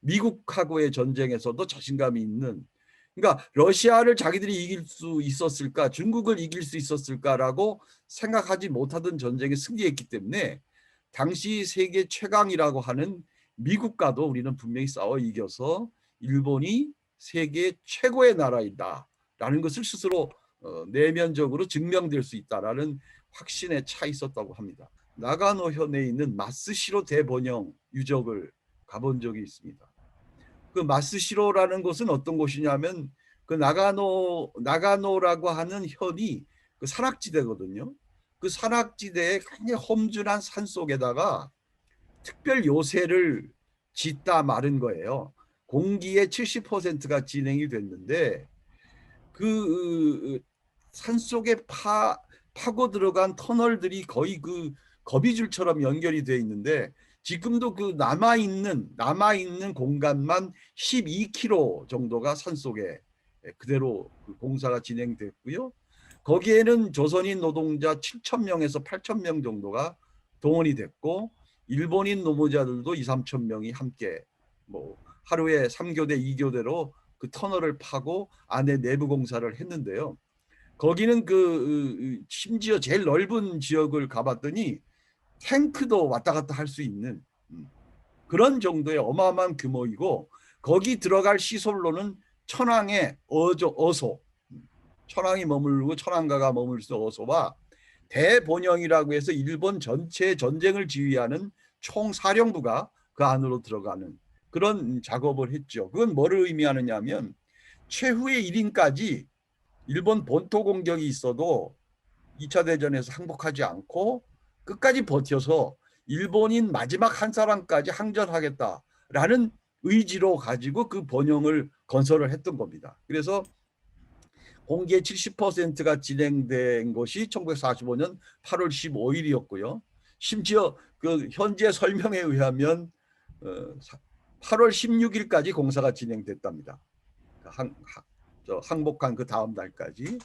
미국하고의 전쟁에서도 자신감이 있는, 그러니까 러시아를 자기들이 이길 수 있었을까, 중국을 이길 수 있었을까라고 생각하지 못하던 전쟁에 승리했기 때문에 당시 세계 최강이라고 하는 미국과도 우리는 분명히 싸워 이겨서 일본이 세계 최고의 나라이다라는 것을 스스로 내면적으로 증명될 수 있다라는 확신에 차 있었다고 합니다. 나가노 현에 있는 마스시로 대본영 유적을 가본 적이 있습니다. 그 마스시로라는 곳은 어떤 곳이냐면 그 나가노라고 하는 현이 그 산악지대거든요. 그 산악지대의 굉장히 험준한 산 속에다가 특별 요새를 짓다 마른 거예요. 공기의 70%가 진행이 됐는데 그 산속에 파고 들어간 터널들이 거의 그 거미줄처럼 연결이 돼 있는데 지금도 그 남아있는 공간만 12km 정도가 산속에 그대로 그 공사가 진행됐고요. 거기에는 조선인 노동자 7,000명에서 8,000명 정도가 동원이 됐고 일본인 노무자들도 2, 3천 명이 함께 뭐 하루에 3교대, 2교대로 그 터널을 파고 안에 내부 공사를 했는데요. 거기는 그 심지어 제일 넓은 지역을 가봤더니 탱크도 왔다 갔다 할 수 있는 그런 정도의 어마어마한 규모이고 거기 들어갈 시설로는 천황의 어소, 천황이 머물고 천황가가 머물 수 어소와 대본영이라고 해서 일본 전체 전쟁을 지휘하는 총사령부가 그 안으로 들어가는 그런 작업을 했죠. 그건 뭐를 의미하느냐 하면 최후의 1인까지 일본 본토 공격이 있어도 2차 대전에서 항복하지 않고 끝까지 버텨서 일본인 마지막 한 사람까지 항전하겠다라는 의지로 가지고 그 번영을 건설을 했던 겁니다. 그래서 공개 70%가 진행된 것이 1945년 8월 15일이었고요. 심지어 그 현재 설명에 의하면 8월 16일까지 공사가 진행됐답니다. 항복한 그 다음 날까지.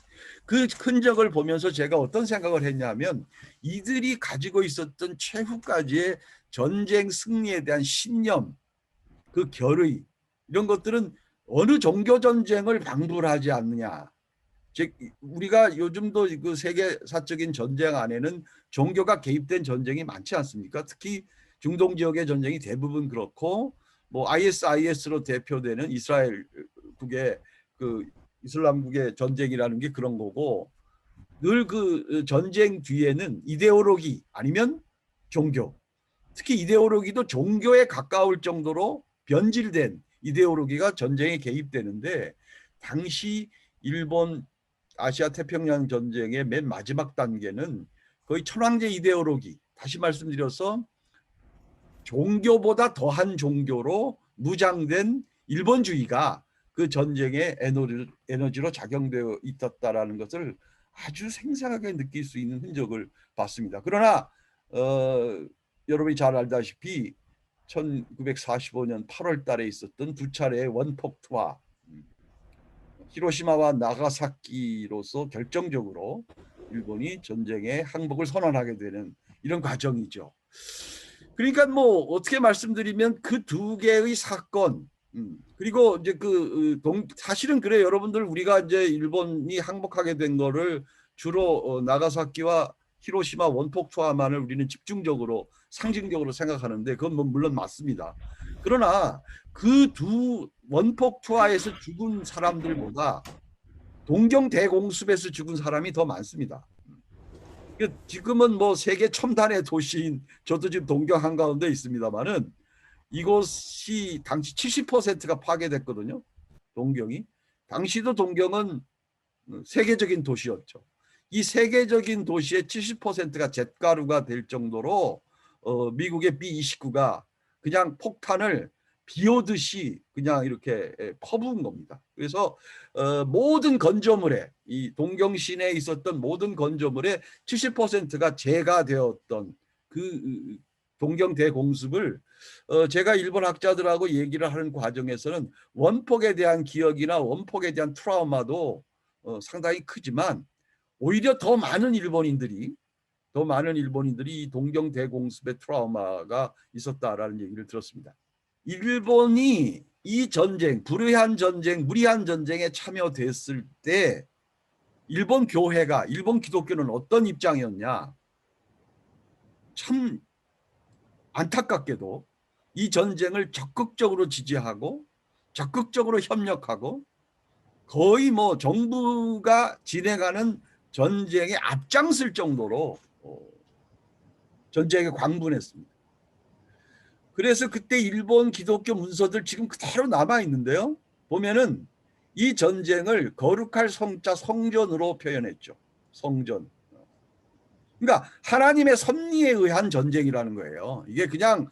그 흔적을 보면서 제가 어떤 생각을 했냐면 이들이 가지고 있었던 최후까지의 전쟁 승리에 대한 신념, 그 결의 이런 것들은 어느 종교 전쟁을 방불하지 않느냐. 즉 우리가 요즘도 그 세계사적인 전쟁 안에는 종교가 개입된 전쟁이 많지 않습니까? 특히 중동 지역의 전쟁이 대부분 그렇고 뭐 ISIS로 대표되는 이스라엘국의 그 이슬람국의 전쟁이라는 게 그런 거고 늘 그 전쟁 뒤에는 이데올로기 아니면 종교, 특히 이데올로기도 종교에 가까울 정도로 변질된 이데올로기가 전쟁에 개입되는데 당시 일본 아시아 태평양 전쟁의 맨 마지막 단계는 거의 천황제 이데올로기, 다시 말씀드려서 종교보다 더한 종교로 무장된 일본주의가 그 전쟁의 에너지로 작용되어 있었다라는 것을 아주 생생하게 느낄 수 있는 흔적을 봤습니다. 그러나 여러분이 잘 알다시피 1945년 8월 달에 있었던 두 차례의 원폭 투하, 히로시마와 나가사키로서 결정적으로 일본이 전쟁의 항복을 선언하게 되는 이런 과정이죠. 그러니까 뭐 어떻게 말씀드리면 그 두 개의 사건, 그리고 이제 사실은 그래 여러분들 우리가 이제 일본이 항복하게 된 거를 주로 나가사키와 히로시마 원폭 투하만을 우리는 집중적으로 상징적으로 생각하는데 그건 뭐 물론 맞습니다. 그러나 그 두 원폭 투하에서 죽은 사람들보다 동경 대공습에서 죽은 사람이 더 많습니다. 지금은 뭐 세계 첨단의 도시인 저도 지금 동경 한가운데 있습니다만은 이곳이 당시 70%가 파괴됐거든요. 동경이. 당시도 동경은 세계적인 도시였죠. 이 세계적인 도시의 70%가 잿가루가 될 정도로 미국의 B-29가 그냥 폭탄을 비 오듯이 그냥 이렇게 퍼부은 겁니다. 그래서 모든 건조물에 이 동경 시내에 있었던 모든 건조물의 70%가 재가 되었던 그 동경 대공습을 제가 일본 학자들하고 얘기를 하는 과정에서는 원폭에 대한 기억이나 원폭에 대한 트라우마도 상당히 크지만 오히려 더 많은 일본인들이 동경 대공습의 트라우마가 있었다라는 얘기를 들었습니다. 일본이 이 전쟁, 불의한 전쟁, 무리한 전쟁에 참여됐을 때 일본 교회가, 일본 기독교는 어떤 입장이었냐? 참 안타깝게도 이 전쟁을 적극적으로 지지하고 적극적으로 협력하고 거의 뭐 정부가 진행하는 전쟁에 앞장설 정도로 전쟁에 광분했습니다. 그래서 그때 일본 기독교 문서들 지금 그대로 남아 있는데요. 보면은 이 전쟁을 거룩할 성자 성전으로 표현했죠. 성전. 그러니까 하나님의 섭리에 의한 전쟁이라는 거예요. 이게 그냥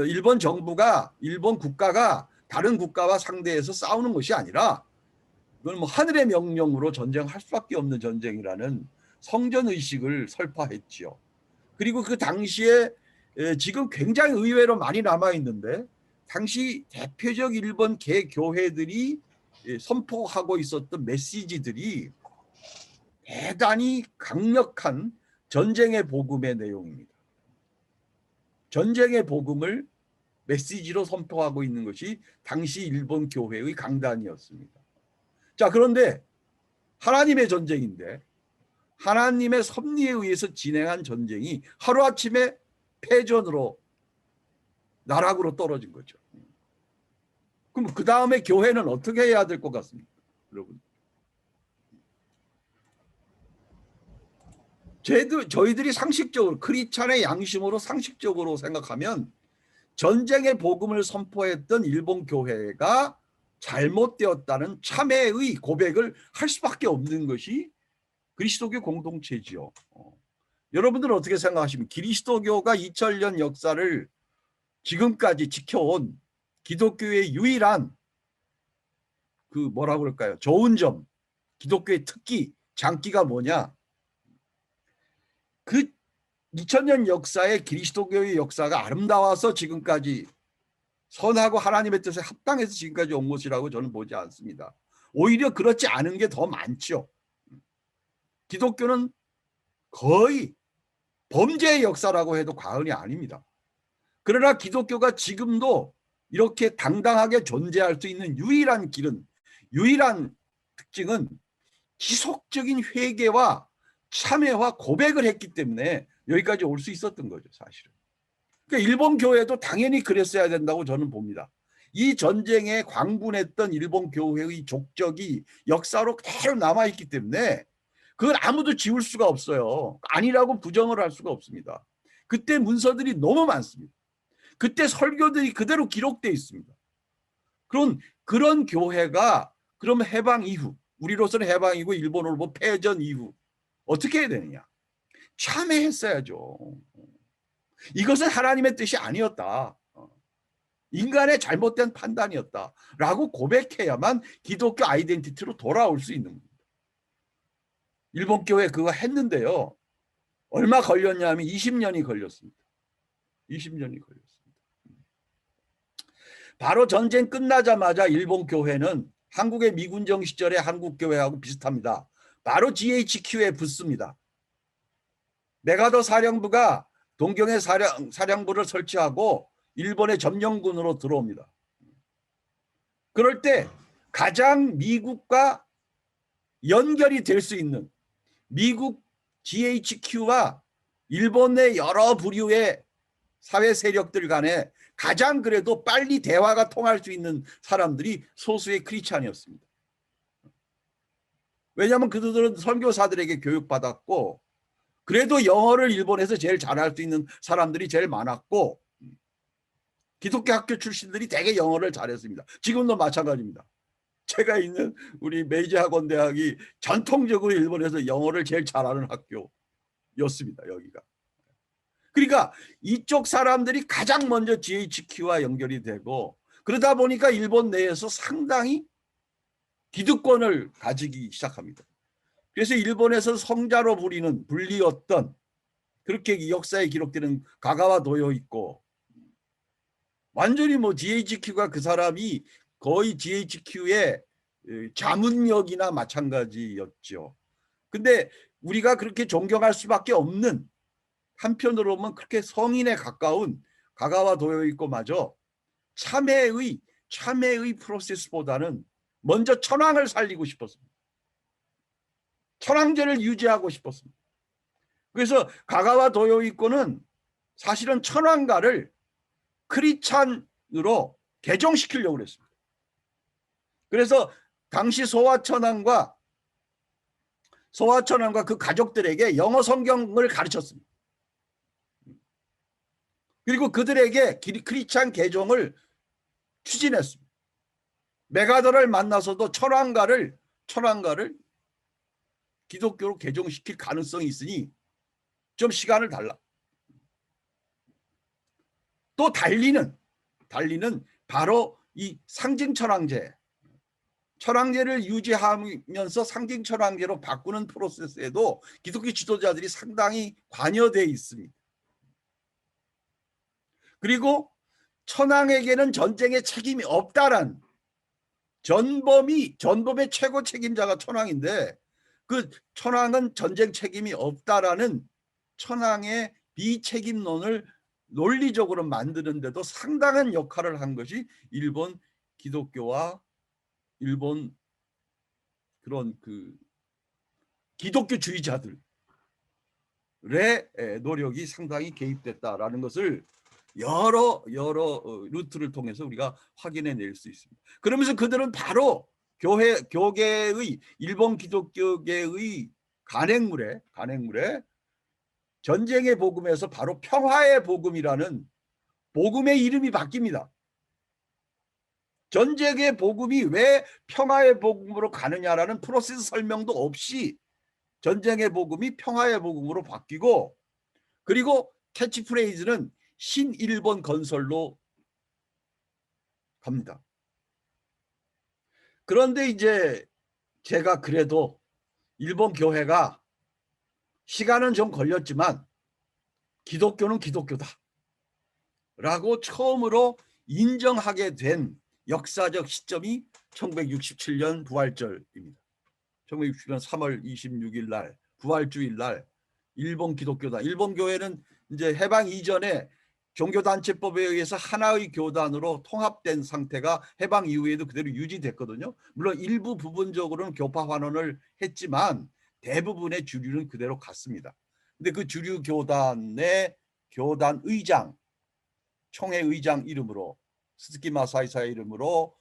일본 정부가, 일본 국가가 다른 국가와 상대해서 싸우는 것이 아니라 이건 뭐 하늘의 명령으로 전쟁할 수밖에 없는 전쟁이라는 성전 의식을 설파했지요. 그리고 그 당시에 지금 굉장히 의외로 많이 남아 있는데 당시 대표적 일본 개교회들이 선포하고 있었던 메시지들이 대단히 강력한 전쟁의 복음의 내용입니다. 전쟁의 복음을 메시지로 선포하고 있는 것이 당시 일본 교회의 강단이었습니다. 자, 그런데 하나님의 전쟁인데 하나님의 섭리에 의해서 진행한 전쟁이 하루아침에 패전으로 나락으로 떨어진 거죠. 그럼 그 다음에 교회는 어떻게 해야 될 것 같습니까? 여러분. 저희들이 상식적으로 크리스찬의 양심으로 상식적으로 생각하면 전쟁의 복음을 선포했던 일본 교회가 잘못되었다는 참회의 고백을 할 수밖에 없는 것이 그리스도교 공동체지요. 여러분들은 어떻게 생각하십니까? 그리스도교가 2000년 역사를 지금까지 지켜온 기독교의 유일한 그 뭐라고 그럴까요? 좋은 점, 기독교의 특기, 장기가 뭐냐? 그 2000년 역사의 그리스도교의 역사가 아름다워서 지금까지 선하고 하나님의 뜻에 합당해서 지금까지 온 것이라고 저는 보지 않습니다. 오히려 그렇지 않은 게 더 많죠. 기독교는 거의 범죄의 역사라고 해도 과언이 아닙니다. 그러나 기독교가 지금도 이렇게 당당하게 존재할 수 있는 유일한 길은, 유일한 특징은 지속적인 회개와 참회와 고백을 했기 때문에 여기까지 올 수 있었던 거죠, 사실은. 그러니까 일본 교회도 당연히 그랬어야 된다고 저는 봅니다. 이 전쟁에 광분했던 일본 교회의 족적이 역사로 그대로 남아있기 때문에 그걸 아무도 지울 수가 없어요. 아니라고 부정을 할 수가 없습니다. 그때 문서들이 너무 많습니다. 그때 설교들이 그대로 기록되어 있습니다. 그런 교회가 그럼 해방 이후, 우리로서는 해방이고 일본으로 보면 패전 이후 어떻게 해야 되느냐? 참회했어야죠. 이것은 하나님의 뜻이 아니었다. 인간의 잘못된 판단이었다라고 고백해야만 기독교 아이덴티티로 돌아올 수 있는 겁니다. 일본 교회 그거 했는데요. 얼마 걸렸냐면 20년이 걸렸습니다. 20년이 걸렸습니다. 바로 전쟁 끝나자마자 일본 교회는 한국의 미군정 시절의 한국 교회하고 비슷합니다. 바로 GHQ에 붙습니다. 메가더 사령부가 동경에 사령부를 설치하고 일본의 점령군으로 들어옵니다. 그럴 때 가장 미국과 연결이 될 수 있는 미국 GHQ와 일본의 여러 부류의 사회 세력들 간에 가장 그래도 빨리 대화가 통할 수 있는 사람들이 소수의 크리스찬이었습니다. 왜냐하면 그들은 선교사들에게 교육받았고 그래도 영어를 일본에서 제일 잘할 수 있는 사람들이 제일 많았고 기독교 학교 출신들이 대개 영어를 잘했습니다. 지금도 마찬가지입니다. 제가 있는 우리 메이지 학원 대학이 전통적으로 일본에서 영어를 제일 잘하는 학교였습니다. 여기가. 그러니까 이쪽 사람들이 가장 먼저 GHQ와 연결이 되고 그러다 보니까 일본 내에서 상당히 기득권을 가지기 시작합니다. 그래서 일본에서 성자로 불리었던 그렇게 역사에 기록되는 가가와 도요 있고 완전히 뭐 GHQ가 그 사람이 거의 GHQ의 자문역이나 마찬가지였죠. 근데 우리가 그렇게 존경할 수밖에 없는 한편으로 보면 그렇게 성인에 가까운 가가와 도요 있고 마저 참회의 프로세스보다는 먼저 천황을 살리고 싶었습니다. 천황제를 유지하고 싶었습니다. 그래서 가가와 도요이코는 사실은 천황가를 크리찬으로 개종시키려고 그랬습니다. 그래서 당시 소화천왕과 그 가족들에게 영어 성경을 가르쳤습니다. 그리고 그들에게 크리스찬 개종을 추진했습니다. 메가더를 만나서도 천황가를 기독교로 개종시킬 가능성이 있으니 좀 시간을 달라. 또 달리는 바로 이 상징천황제, 천황제를 유지하면서 상징천황제로 바꾸는 프로세스에도 기독교 지도자들이 상당히 관여되어 있습니다. 그리고 천황에게는 전쟁에 책임이 없다란, 전범의 최고 책임자가 천황인데 그 천황은 전쟁 책임이 없다라는 천황의 비책임론을 논리적으로 만드는데도 상당한 역할을 한 것이 일본 기독교와 일본 그런 그 기독교주의자들의 노력이 상당히 개입됐다라는 것을 여러 루트를 통해서 우리가 확인해낼 수 있습니다. 그러면서 그들은 바로 교계의 일본 기독교계의 간행물에 전쟁의 복음에서 바로 평화의 복음이라는 복음의 이름이 바뀝니다. 전쟁의 복음이 왜 평화의 복음으로 가느냐라는 프로세스 설명도 없이 전쟁의 복음이 평화의 복음으로 바뀌고, 그리고 캐치프레이즈는 신일본 건설로 갑니다. 그런데 이제 제가 그래도 일본 교회가 시간은 좀 걸렸지만 기독교는 기독교다 라고 처음으로 인정하게 된 역사적 시점이 1967년 부활절입니다. 1967년 3월 26일 날 부활주일 날 일본 기독교다. 일본 교회는 이제 해방 이전에 종교단체법에 의해서 하나의 교단으로 통합된 상태가 해방 이후에도 그대로 유지됐거든요. 물론 일부 부분적으로는 교파 환원을 했지만 대부분의 주류는 그대로 갔습니다. 근데 그 주류 교단의 교단 의장, 총회 의장 이름으로, 스즈키 마사이사의 이름으로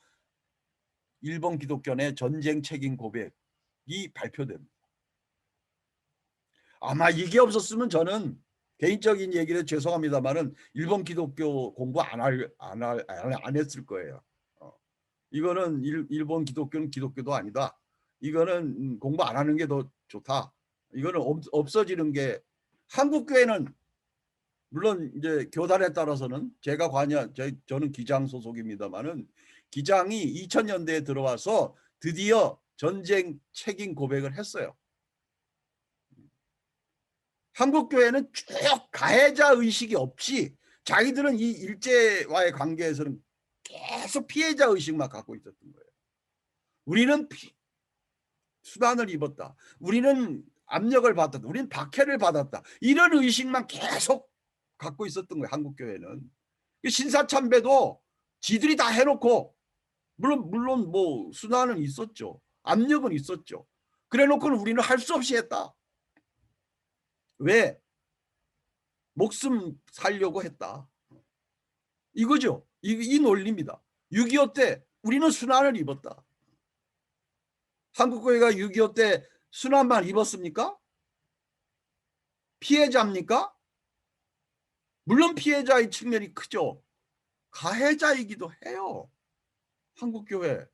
일본 기독교 내 전쟁 책임 고백이 발표됩니다. 아마 이게 없었으면 저는 개인적인 얘기를 죄송합니다만은 일본 기독교 공부 안 했을 거예요. 이거는 일본 기독교는 기독교도 아니다. 이거는 공부 안 하는 게 더 좋다. 이거는 없어지는 게, 한국 교회는 물론 이제 교단에 따라서는 저는 기장 소속입니다만은 기장이 2000년대에 들어와서 드디어 전쟁 책임 고백을 했어요. 한국 교회는 쭉 가해자 의식이 없이 자기들은 이 일제와의 관계에서는 계속 피해자 의식만 갖고 있었던 거예요. 우리는 수단을 입었다. 우리는 압력을 받았다. 우리는 박해를 받았다. 이런 의식만 계속 갖고 있었던 거예요. 한국 교회는. 신사참배도 지들이 다 해놓고, 물론 뭐 수단은 있었죠. 압력은 있었죠. 그래놓고는 우리는 할 수 없이 했다. 왜? 목숨 살려고 했다. 이거죠. 이 논리입니다. 6.25 때 우리는 순환을 입었다. 한국교회가 6.25 때 순환만 입었습니까? 피해자입니까? 물론 피해자의 측면이 크죠. 가해자이기도 해요. 한국교회.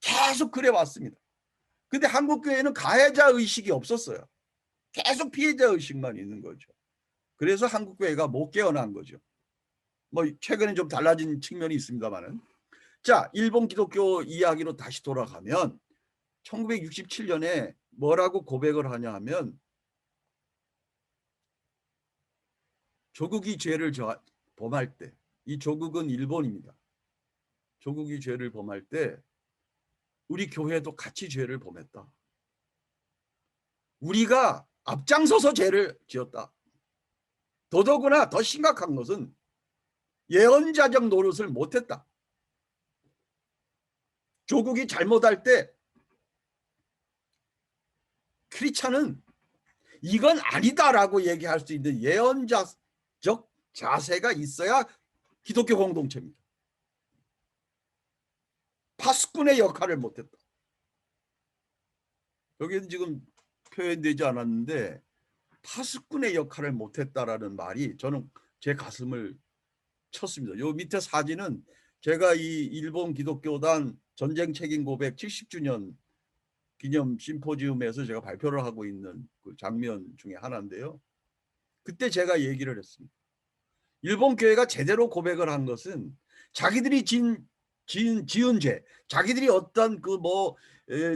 계속 그래왔습니다. 근데 한국교회는 가해자 의식이 없었어요. 계속 피해자 의식만 있는 거죠. 그래서 한국교회가 못 깨어난 거죠. 뭐 최근에 좀 달라진 측면이 있습니다만은. 자, 일본 기독교 이야기로 다시 돌아가면 1967년에 뭐라고 고백을 하냐 하면, 조국이 죄를 범할 때, 이 조국은 일본입니다. 조국이 죄를 범할 때 우리 교회도 같이 죄를 범했다. 우리가 앞장서서 죄를 지었다. 더더구나 더 심각한 것은 예언자적 노릇을 못했다. 조국이 잘못할 때 크리스찬은 이건 아니다라고 얘기할 수 있는 예언자적 자세가 있어야 기독교 공동체입니다. 파수꾼의 역할을 못했다. 여기는 지금 표현되지 않았는데 파수꾼의 역할을 못했다라는 말이 저는 제 가슴을 쳤습니다. 요 밑에 사진은 제가 이 일본 기독교단 전쟁 책임 고백 70주년 기념 심포지움에서 제가 발표를 하고 있는 그 장면 중에 하나인데요. 그때 제가 얘기를 했습니다. 일본 교회가 제대로 고백을 한 것은 자기들이 지은 죄, 자기들이 어떤 그 뭐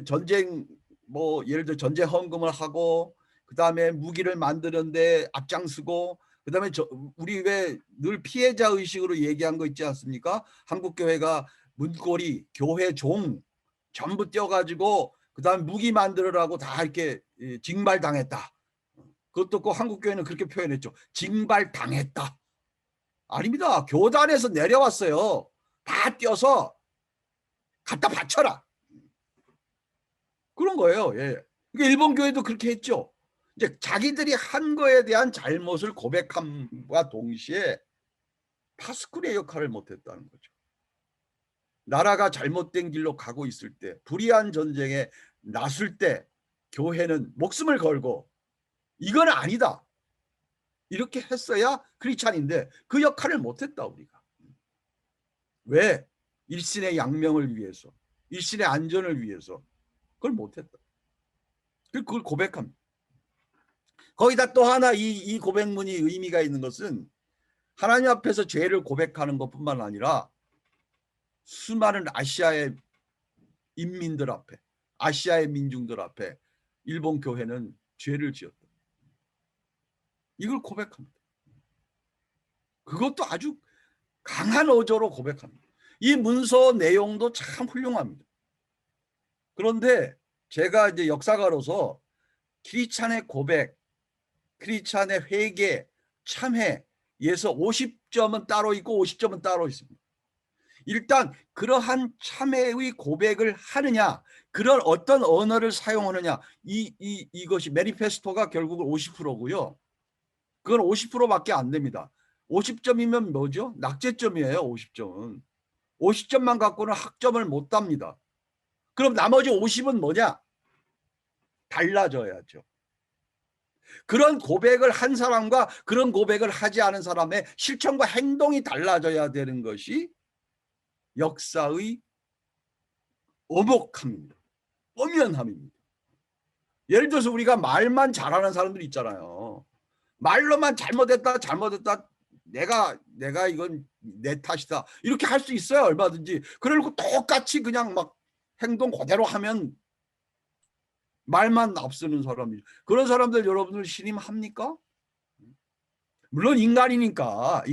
전쟁 뭐 예를 들어 전쟁 헌금을 하고 그다음에 무기를 만드는데 앞장서고 그다음에 우리 왜 늘 피해자 의식으로 얘기한 거 있지 않습니까? 한국 교회가 문고리, 교회 종 전부 떼어가지고 그다음에 무기 만들으라고 다 이렇게 징발당했다. 그것도 꼭 한국 교회는 그렇게 표현했죠. 징발당했다. 아닙니다. 교단에서 내려왔어요. 다 떼어서 갖다 바쳐라. 그런 거예요. 예. 그러니까 일본 교회도 그렇게 했죠. 이제 자기들이 한 거에 대한 잘못을 고백함과 동시에 파수꾼의 역할을 못했다는 거죠. 나라가 잘못된 길로 가고 있을 때, 불의한 전쟁에 나설 때 교회는 목숨을 걸고 이건 아니다. 이렇게 했어야 크리스찬인데 그 역할을 못했다 우리가. 왜? 일신의 양명을 위해서, 일신의 안전을 위해서 그걸 못했다. 그걸 고백합니다. 거기다 또 하나 이 고백문이 의미가 있는 것은 하나님 앞에서 죄를 고백하는 것뿐만 아니라 수많은 아시아의 인민들 앞에, 아시아의 민중들 앞에 일본 교회는 죄를 지었다. 이걸 고백합니다. 그것도 아주 강한 어조로 고백합니다. 이 문서 내용도 참 훌륭합니다. 그런데 제가 이제 역사가로서 크리스찬의 고백, 크리스찬의 회개, 참회에서 50점은 따로 있고 50점은 따로 있습니다. 일단 그러한 참회의 고백을 하느냐, 그런 어떤 언어를 사용하느냐, 이것이 매니페스토가 결국은 50%고요. 그건 50%밖에 안 됩니다. 50점이면 뭐죠? 낙제점이에요. 50점은. 50점만 갖고는 학점을 못 답니다. 그럼 나머지 50은 뭐냐? 달라져야죠. 그런 고백을 한 사람과 그런 고백을 하지 않은 사람의 실천과 행동이 달라져야 되는 것이 역사의 오목함입니다. 엄연함입니다. 예를 들어서 우리가 말만 잘하는 사람들 있잖아요. 말로만 잘못했다 내가 이건 내 탓이다 이렇게 할 수 있어요. 얼마든지. 그러고 똑같이 그냥 막 행동 그대로 하면 말만 앞서는 사람이죠. 그런 사람들 여러분들 신임합니까? 물론 인간이니까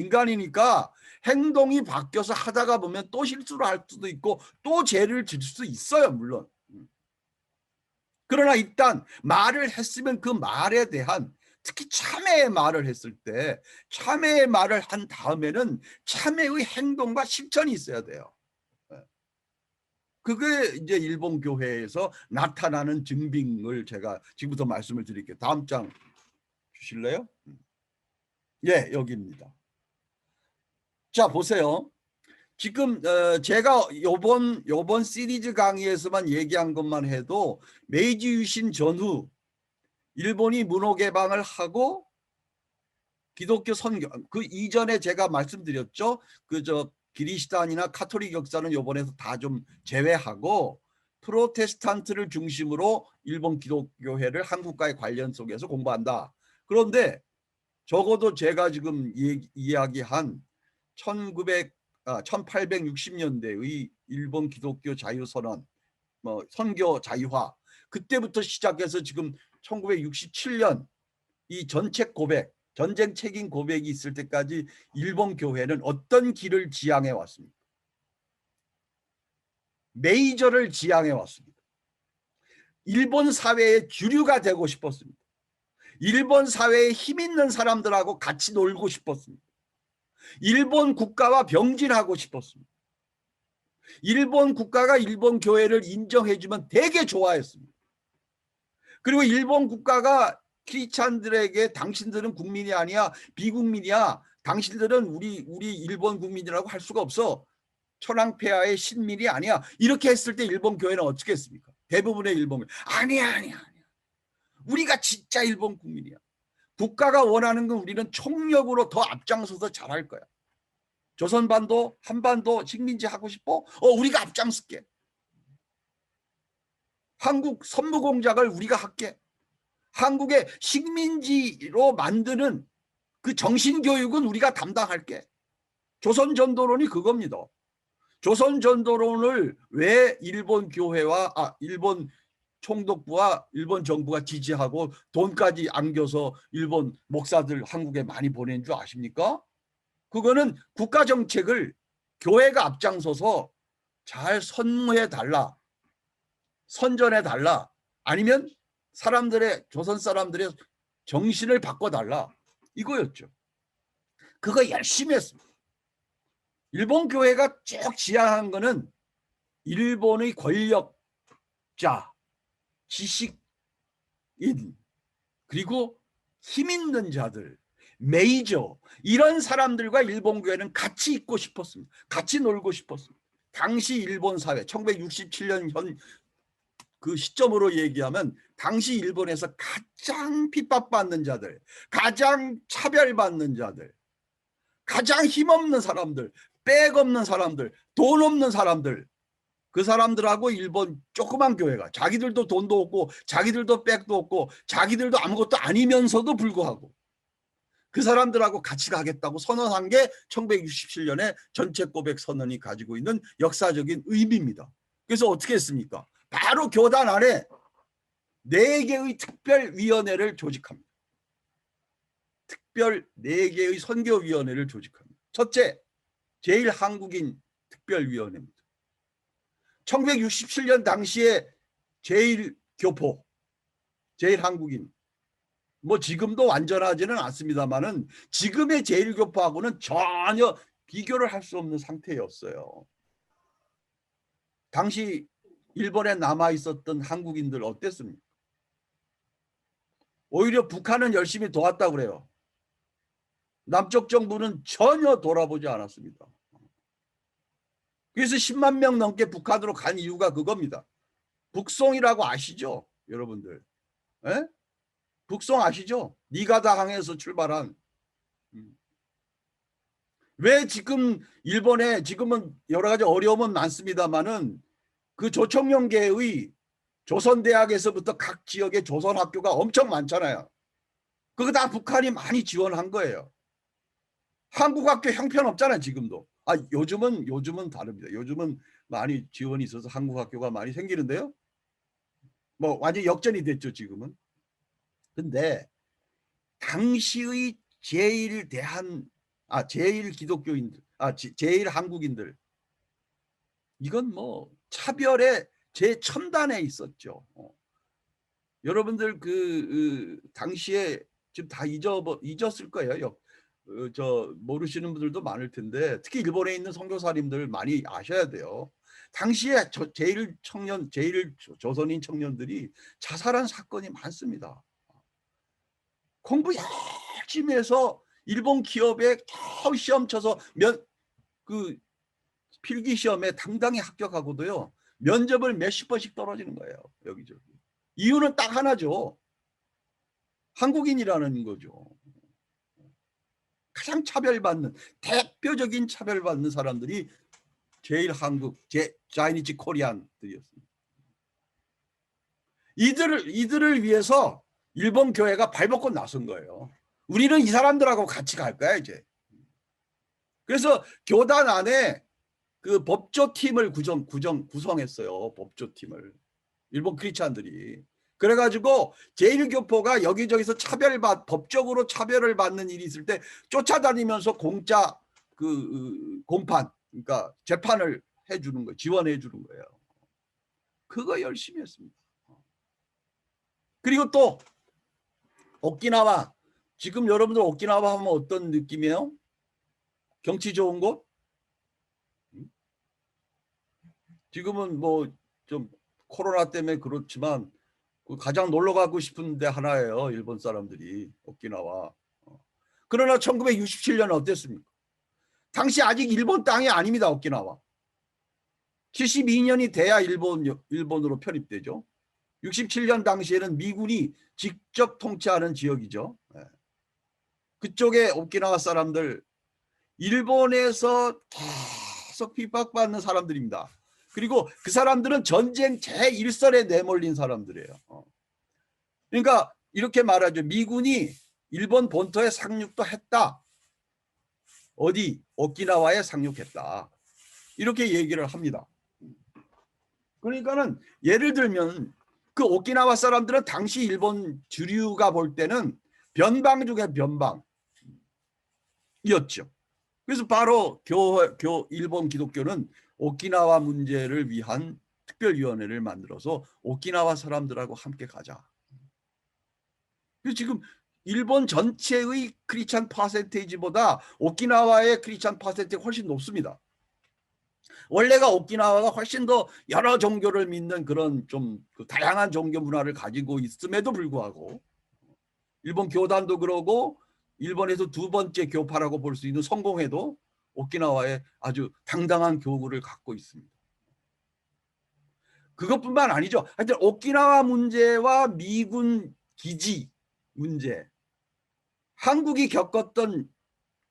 행동이 바뀌어서 하다가 보면 또 실수를 할 수도 있고 또 죄를 질 수 있어요. 물론. 그러나 일단 말을 했으면 그 말에 대한, 특히 참회의 말을 했을 때 참회의 말을 한 다음에는 참회의 행동과 실천이 있어야 돼요. 그게 이제 일본 교회에서 나타나는 증빙을 제가 지금부터 말씀을 드릴게요. 다음 장 주실래요? 예, 여기입니다. 자, 보세요. 지금 제가 요번 시리즈 강의에서만 얘기한 것만 해도 메이지 유신 전후 일본이 문호 개방을 하고 기독교 선교, 그 이전에 제가 말씀드렸죠. 기리시탄이나 카톨릭 역사는 요번에서 다 좀 제외하고 프로테스탄트를 중심으로 일본 기독교회를 한국과의 관련 속에서 공부한다. 그런데 적어도 제가 지금 이야기한 1860년대의 일본 기독교 자유선언, 선교 자유화, 그때부터 시작해서 지금 1967년 이 전책 고백, 전쟁 책임 고백이 있을 때까지 일본 교회는 어떤 길을 지향해 왔습니까? 메이저를 지향해 왔습니다. 일본 사회의 주류가 되고 싶었습니다. 일본 사회에 힘 있는 사람들하고 같이 놀고 싶었습니다. 일본 국가와 병진하고 싶었습니다. 일본 국가가 일본 교회를 인정해주면 되게 좋아했습니다. 그리고 일본 국가가 크리스찬들에게 당신들은 국민이 아니야, 비국민이야, 당신들은 우리 일본 국민이라고 할 수가 없어, 천황폐하의 신민이 아니야, 이렇게 했을 때 일본 교회는 어떻게 했습니까? 대부분의 일본 교회 아니야, 우리가 진짜 일본 국민이야. 국가가 원하는 건 우리는 총력으로 더 앞장서서 잘할 거야. 조선반도, 한반도 식민지 하고 싶어? 우리가 앞장설게. 한국 선무공작을 우리가 할게. 한국의 식민지로 만드는 그 정신교육은 우리가 담당할게. 조선전도론이 그겁니다. 조선전도론을 왜 일본 교회와 일본 총독부와 일본 정부가 지지하고 돈까지 안겨서 일본 목사들 한국에 많이 보낸 줄 아십니까? 그거는 국가정책을 교회가 앞장서서 잘 선무해달라, 선전해달라, 아니면 조선 사람들의 정신을 바꿔달라, 이거였죠. 그거 열심히 했습니다. 일본 교회가 쭉 지향한 거는 일본의 권력자, 지식인, 그리고 힘 있는 자들, 메이저, 이런 사람들과 일본 교회는 같이 있고 싶었습니다. 같이 놀고 싶었습니다. 당시 일본 사회 1967년 현 그 시점으로 얘기하면 당시 일본에서 가장 핍박받는 자들, 가장 차별받는 자들, 가장 힘없는 사람들, 백 없는 사람들, 돈 없는 사람들, 그 사람들하고 일본 조그만 교회가, 자기들도 돈도 없고 자기들도 백도 없고 자기들도 아무것도 아니면서도 불구하고 그 사람들하고 같이 가겠다고 선언한 게 1967년에 전체 고백 선언이 가지고 있는 역사적인 의미입니다. 그래서 어떻게 했습니까? 바로 교단 안에 4개의 특별위원회를 조직합니다. 특별 4개의 선교위원회를 조직합니다. 첫째, 제일한국인 특별위원회입니다. 1967년 당시에 제일교포, 제일한국인, 뭐 지금도 완전하지는 않습니다만은 지금의 제일교포하고는 전혀 비교를 할 수 없는 상태였어요. 당시 일본에 남아 있었던 한국인들 어땠습니까? 오히려 북한은 열심히 도왔다고 그래요. 남쪽 정부는 전혀 돌아보지 않았습니다. 그래서 10만 명 넘게 북한으로 간 이유가 그겁니다. 북송이라고 아시죠? 여러분들. 에? 북송 아시죠? 니가다항에서 출발한. 왜 지금 일본에 지금은 여러 가지 어려움은 많습니다만은 그 조총련계의 조선대학에서부터 각 지역에 조선학교가 엄청 많잖아요. 그거 다 북한이 많이 지원한 거예요. 한국학교 형편없잖아요, 지금도. 요즘은 다릅니다. 요즘은 많이 지원이 있어서 한국학교가 많이 생기는데요. 뭐 완전 역전이 됐죠, 지금은. 근데 당시의 제일 기독교인들, 제일 한국인들, 이건 뭐 차별의 제첨단에 있었죠. 여러분들 당시에 지금 다 잊었을 거예요. 모르시는 분들도 많을 텐데 특히 일본에 있는 선교사님들 많이 아셔야 돼요. 당시에 제일 조선인 청년들이 자살한 사건이 많습니다. 공부 열심히 해서 일본 기업에 겨우 시험 쳐서 필기 시험에 당당히 합격하고도요, 면접을 몇십 번씩 떨어지는 거예요. 여기저기. 이유는 딱 하나죠. 한국인이라는 거죠. 가장 차별받는, 대표적인 차별받는 사람들이 제일 자이니치 코리안들이었습니다. 이들을 위해서 일본 교회가 발벗고 나선 거예요. 우리는 이 사람들하고 같이 갈 거야, 이제. 그래서 교단 안에 그 법조팀을 구성했어요. 법조팀을. 일본 크리스찬들이. 그래가지고 제일교포가 여기저기서 법적으로 차별을 받는 일이 있을 때 쫓아다니면서 공짜 공판, 그러니까 재판을 해주는 거예요. 지원해 주는 거예요. 그거 열심히 했습니다. 그리고 또 오키나와, 지금 여러분들 오키나와 하면 어떤 느낌이에요? 경치 좋은 곳? 지금은 뭐 좀 코로나 때문에 그렇지만 가장 놀러 가고 싶은 데 하나예요. 일본 사람들이 오키나와. 그러나 1967년 어땠습니까? 당시 아직 일본 땅이 아닙니다. 오키나와. 72년이 돼야 일본으로 편입되죠. 67년 당시에는 미군이 직접 통치하는 지역이죠. 그쪽에 오키나와 사람들, 일본에서 계속 핍박받는 사람들입니다. 그리고 그 사람들은 전쟁 제1선에 내몰린 사람들이에요. 그러니까 이렇게 말하죠. 미군이 일본 본토에 상륙도 했다. 어디? 오키나와에 상륙했다. 이렇게 얘기를 합니다. 그러니까는 예를 들면 그 오키나와 사람들은 당시 일본 주류가 볼 때는 변방 중에 변방이었죠. 그래서 바로 일본 기독교는 오키나와 문제를 위한 특별위원회를 만들어서 오키나와 사람들하고 함께 가자. 그래서 지금 일본 전체의 크리스찬 퍼센테이지보다 오키나와의 크리스찬 퍼센테이지가 훨씬 높습니다. 원래가 오키나와가 훨씬 더 여러 종교를 믿는 그런 좀 다양한 종교 문화를 가지고 있음에도 불구하고 일본 교단도 그러고 일본에서 두 번째 교파라고 볼 수 있는 성공회도 오키나와에 아주 당당한 교구를 갖고 있습니다. 그것뿐만 아니죠. 하여튼 오키나와 문제와 미군 기지 문제, 한국이 겪었던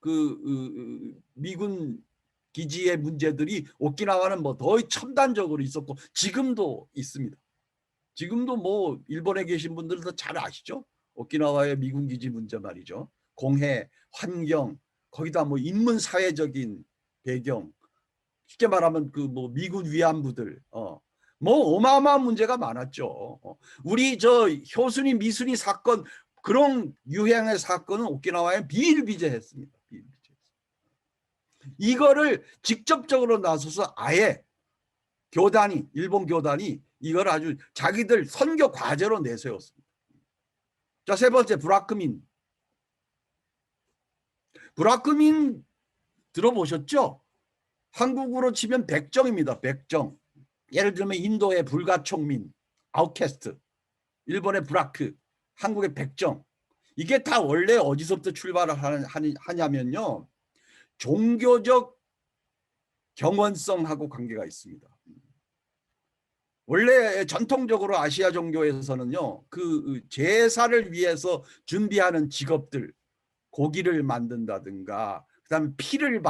그 미군 기지의 문제들이 오키나와는 뭐 더 첨단적으로 있었고 지금도 있습니다. 지금도 뭐 일본에 계신 분들도 잘 아시죠? 오키나와의 미군 기지 문제 말이죠. 공해, 환경, 거기다 뭐 인문 사회적인 배경, 쉽게 말하면 그 뭐 미군 위안부들, 뭐 어마어마한 문제가 많았죠. 우리 저 효순이 미순이 사건 그런 유형의 사건은 오키나와에 비일비재했습니다. 이거를 직접적으로 나서서 아예 교단이 일본 교단이 이걸 아주 자기들 선교 과제로 내세웠습니다. 자, 세 번째 브라크민. 브라크민 들어보셨죠? 한국으로 치면 백정입니다. 백정. 예를 들면 인도의 불가촉민, 아웃캐스트, 일본의 브라크, 한국의 백정. 이게 다 원래 어디서부터 출발을 하냐면요. 종교적 경원성하고 관계가 있습니다. 원래 전통적으로 아시아 종교에서는요. 그 제사를 위해서 준비하는 직업들, 고기를 만든다든가 그다음에 피를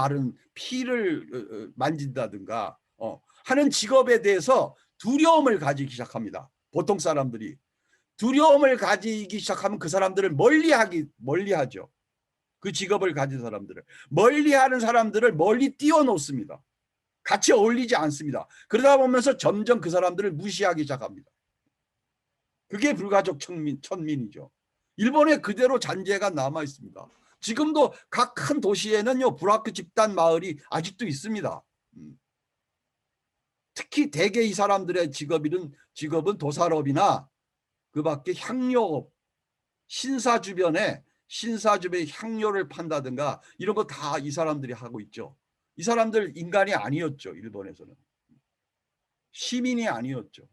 만진다든가 하는 직업에 대해서 두려움을 가지기 시작합니다. 보통 사람들이 두려움을 가지기 시작하면 그 사람들을 멀리하죠. 그 직업을 가진 사람들을 멀리하는 사람들을 멀리 띄워놓습니다. 같이 어울리지 않습니다. 그러다 보면서 점점 그 사람들을 무시하기 시작합니다. 그게 불가족 천민이죠. 일본에 그대로 잔재가 남아 있습니다. 지금도 각 큰 도시에는요 브라크 집단 마을이 아직도 있습니다. 특히 대개 이 사람들의 직업은 도살업이나 그밖에 향료업, 신사 주변에 향료를 판다든가 이런 거 다 이 사람들이 하고 있죠. 이 사람들 인간이 아니었죠. 일본에서는 시민이 아니었죠.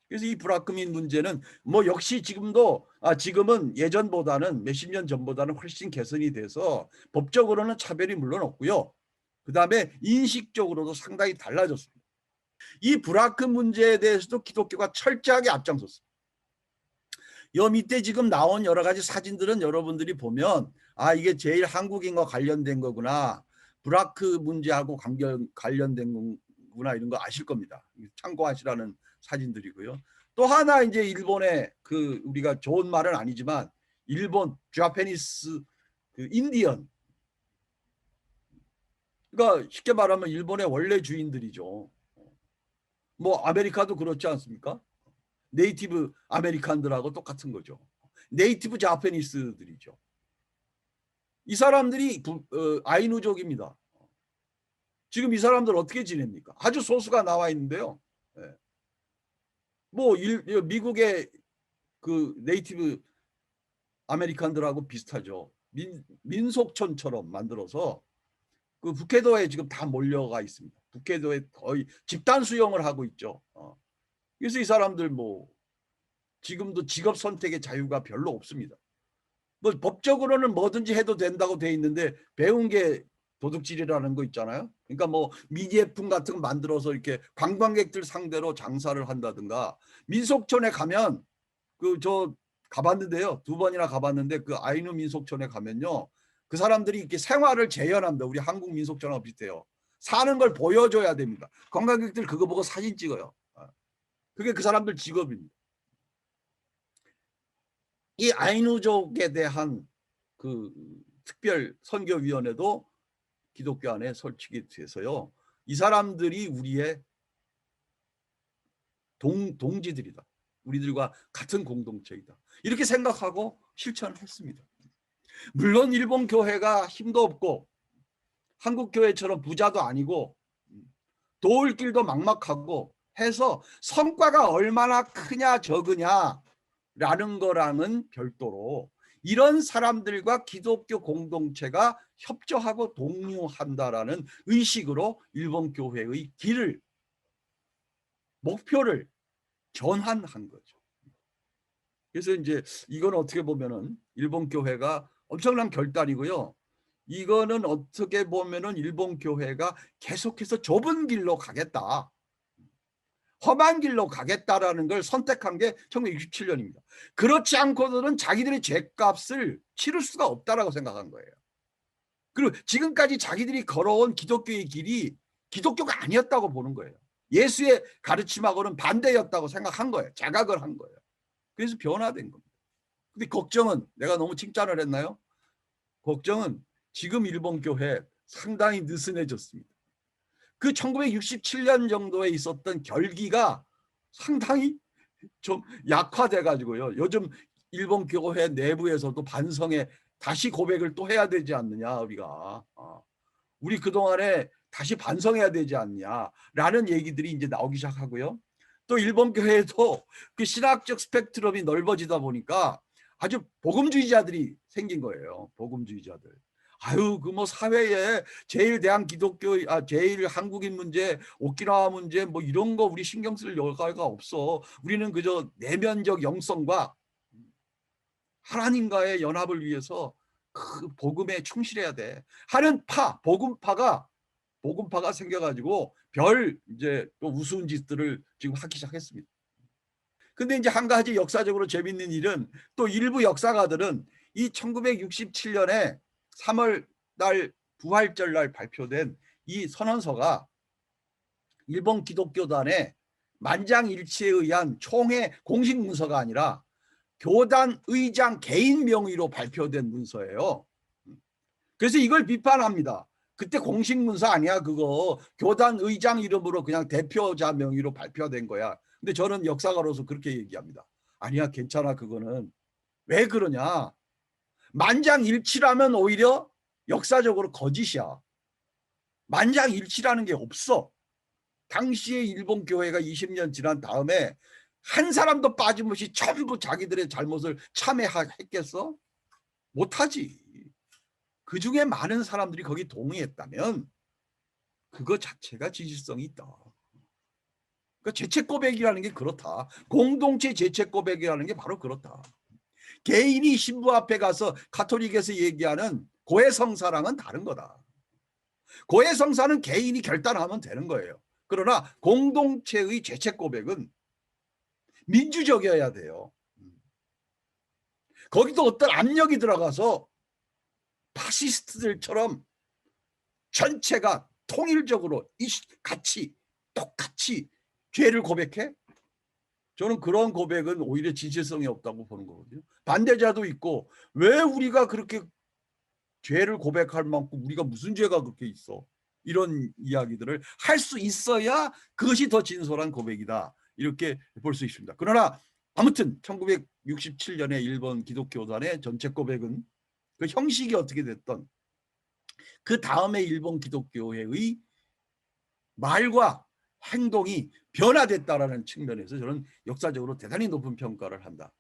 그래서 이 브라크민 문제는 뭐 역시 지금은 예전보다는 몇십 년 전보다는 훨씬 개선이 돼서 법적으로는 차별이 물론 없고요. 그다음에 인식적으로도 상당히 달라졌습니다. 이 브라크 문제에 대해서도 기독교가 철저하게 앞장섰습니다. 요 밑에 지금 나온 여러 가지 사진들은 여러분들이 보면 이게 제일 한국인과 관련된 거구나. 브라크 문제하고 관련된 거구나 이런 거 아실 겁니다. 참고하시라는 사진들이고요. 또 하나 이제 일본의 우리가 좋은 말은 아니지만 일본 자페니스 인디언. 그러니까 쉽게 말하면 일본의 원래 주인들이죠. 뭐 아메리카도 그렇지 않습니까? 네이티브 아메리칸들하고 똑같은 거죠. 네이티브 자페니스들이죠. 이 사람들이 아이누족입니다. 지금 이 사람들 어떻게 지냅니까? 아주 소수가 나와 있는데요. 뭐 미국의 그 네이티브 아메리칸들하고 비슷하죠. 민속촌처럼 만들어서 그 북해도에 지금 다 몰려가 있습니다. 북해도에 거의 집단 수용을 하고 있죠. 그래서 이 사람들 뭐 지금도 직업 선택의 자유가 별로 없습니다. 뭐 법적으로는 뭐든지 해도 된다고 돼 있는데 배운 게 도둑질이라는 거 있잖아요. 그러니까 뭐 미니예품 같은 거 만들어서 이렇게 관광객들 상대로 장사를 한다든가. 민속촌에 가면 그 저 가봤는데요. 2번이나 가봤는데 그 아이누 민속촌에 가면요. 그 사람들이 이렇게 생활을 재현합니다. 우리 한국 민속촌하고 비슷해요. 사는 걸 보여줘야 됩니다. 관광객들 그거 보고 사진 찍어요. 그게 그 사람들 직업입니다. 이 아이누족에 대한 그 특별 선교위원회도 기독교 안에 설치게 돼서요. 이 사람들이 우리의 동지들이다. 우리들과 같은 공동체이다. 이렇게 생각하고 실천을 했습니다. 물론 일본 교회가 힘도 없고 한국 교회처럼 부자도 아니고 도울 길도 막막하고 해서 성과가 얼마나 크냐 적으냐라는 거랑은 별도로 이런 사람들과 기독교 공동체가 협조하고 동료한다라는 의식으로 일본 교회의 길을 목표를 전환한 거죠. 그래서 이제 이건 어떻게 보면은 일본 교회가 엄청난 결단이고요. 이거는 어떻게 보면은 일본 교회가 계속해서 좁은 길로 가겠다. 험한 길로 가겠다라는 걸 선택한 게 1967년입니다. 그렇지 않고서는 자기들의 죄값을 치를 수가 없다라고 생각한 거예요. 그리고 지금까지 자기들이 걸어온 기독교의 길이 기독교가 아니었다고 보는 거예요. 예수의 가르침하고는 반대였다고 생각한 거예요. 자각을 한 거예요. 그래서 변화된 겁니다. 근데 걱정은 내가 너무 칭찬을 했나요? 걱정은 지금 일본 교회 상당히 느슨해졌습니다. 그 1967년 정도에 있었던 결기가 상당히 좀 약화돼 가지고요. 요즘 일본 교회 내부에서도 반성에 다시 고백을 또 해야 되지 않느냐 우리가. 우리 그동안에 다시 반성해야 되지 않냐라는 얘기들이 이제 나오기 시작하고요. 또 일본 교회에도 그 신학적 스펙트럼이 넓어지다 보니까 아주 복음주의자들이 생긴 거예요. 복음주의자들. 아유 그 뭐 사회에 제일 대한 기독교 제일 한국인 문제 오키나와 문제 뭐 이런 거 우리 신경 쓸 여가가 없어. 우리는 그저 내면적 영성과 하나님과의 연합을 위해서 그 복음에 충실해야 돼 하는 복음파가 생겨가지고 별 이제 또 우스운 짓들을 지금 하기 시작했습니다. 근데 이제 한 가지 역사적으로 재밌는 일은 또 일부 역사가들은 이 1967년에 3월 달 부활절 날 발표된 이 선언서가 일본 기독교단의 만장일치에 의한 총회 공식 문서가 아니라 교단 의장 개인 명의로 발표된 문서예요. 그래서 이걸 비판합니다. 그때 공식 문서 아니야 그거. 교단 의장 이름으로 그냥 대표자 명의로 발표된 거야. 근데 저는 역사가로서 그렇게 얘기합니다. 아니야 괜찮아 그거는. 왜 그러냐. 만장일치라면 오히려 역사적으로 거짓이야. 만장일치라는 게 없어. 당시에 일본 교회가 20년 지난 다음에 한 사람도 빠짐없이 전부 자기들의 잘못을 참회했겠어? 못하지. 그중에 많은 사람들이 거기 동의했다면 그거 자체가 지지성이 있다. 그러니까 죄책 고백이라는 게 그렇다. 공동체 죄책 고백이라는 게 바로 그렇다. 개인이 신부 앞에 가서 가톨릭에서 얘기하는 고해성사랑은 다른 거다. 고해성사는 개인이 결단하면 되는 거예요. 그러나 공동체의 죄책 고백은 민주적이어야 돼요. 거기도 어떤 압력이 들어가서 파시스트들처럼 전체가 통일적으로 같이 똑같이 죄를 고백해? 저는 그런 고백은 오히려 진실성이 없다고 보는 거거든요. 반대자도 있고 왜 우리가 그렇게 죄를 고백할 만큼 우리가 무슨 죄가 그렇게 있어? 이런 이야기들을 할 수 있어야 그것이 더 진솔한 고백이다. 이렇게 볼 수 있습니다. 그러나 아무튼 1967년에 일본 기독교단의 전체 고백은 그 형식이 어떻게 됐던 그 다음에 일본 기독교회의 말과 행동이 변화됐다라는 측면에서 저는 역사적으로 대단히 높은 평가를 한다.